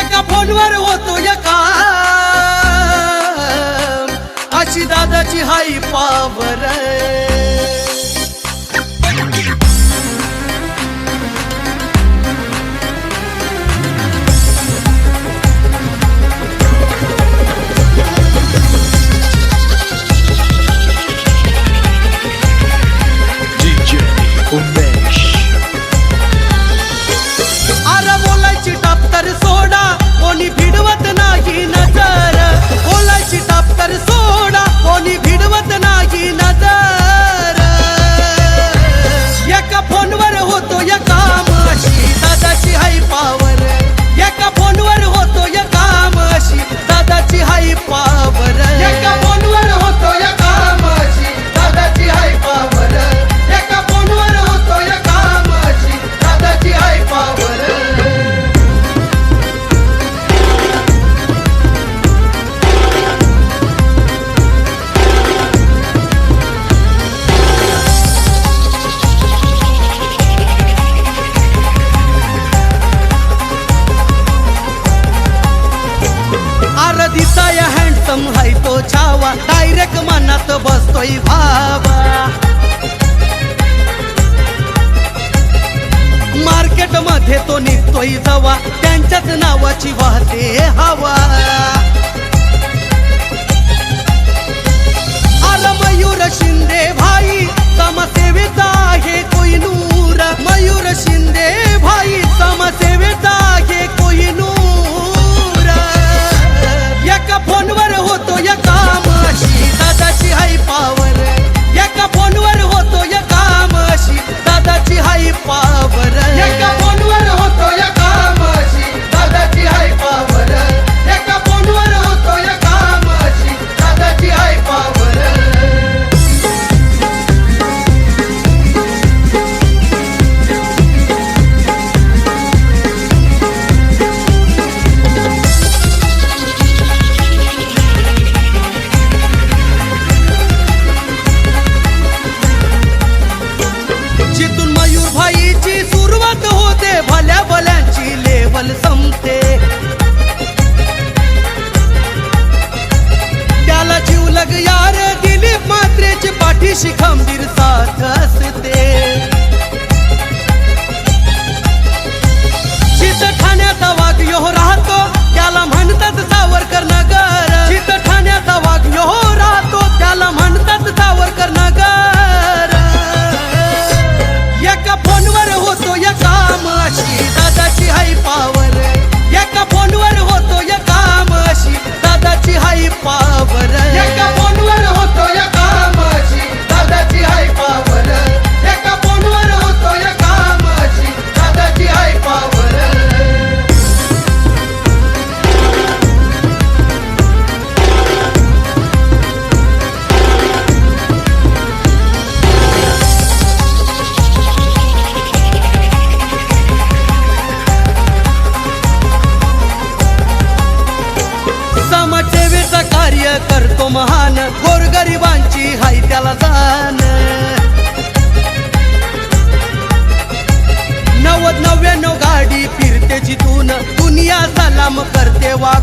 एका फोनवर होतो या काम, अशी दादाची हाई पावर. अरे बोलायची टाप तर सोडा, कोणी भिडवत नाही नजर. बोलायची टाप तर सोडा, कोणी भिडवत नाही नजर. एका फोनवर होतो या काम, अशी दादाची हाई पावर. एका फोनवर होतो या काम, अशी दादाची हाई पावर. एका फोनवर होतो या काम, अशी दादाची हाई पावर. एका फोनवर होतो या काम, अशी दादाची हाई पावर. अरे दिसाय हँडसम हाय तो छावा, डायरेक्ट मनात बसतोय भावा. मार्केट मध्ये तो निघतोय जवा, त्यांच्याच नावाची वाहते हवा. अरे मयूर शिंदे भाई समाजसेवेचा आहे कोहिनूर. मयूर शिंदे भाई समाजसेवेचा आहे कोहिनूर. एका फोनवर होतो या काम, अशी दादाची हाई पावर. एका फोनवर होतो या काम, अशी दादाची हाई पावर. एका फोनवर होतो या काम, अशी दादाची हाई पावर. एका फोनवर होतो या काम, अशी दादाची हाई पावर. जिथून मयूर भाईची सुरुवात होते, भल्या भल्यांची लेवल संपते. त्याला जीवलग यार दिलीप म्हात्रेची पाठीशी खंबीर साथ असते. जिथं ठाण्याचा वाघ यो राहतो, त्याला म्हणतात सावरकर नगर. जिथं ठाण्याचा वाघ यो राहतो, त्याला म्हणतात सावरकर नगर. एका फोनवर होतो या काम, अशी दादाची हाई पावर. एका फोनवर होतो या काम, अशी दादाची हाई पावर. एका फोनवर होतो या काम, अशी दादाची हाई पावर. एका फोनवर होतो या काम, अशी दादाची हाई पावर. समाजसेवेचं कार्य करतो महान, गोरगरिबांची हाय त्याला जाण. 90-99 गाडी फिरते जिथून, दुनिया सलाम करते वाघ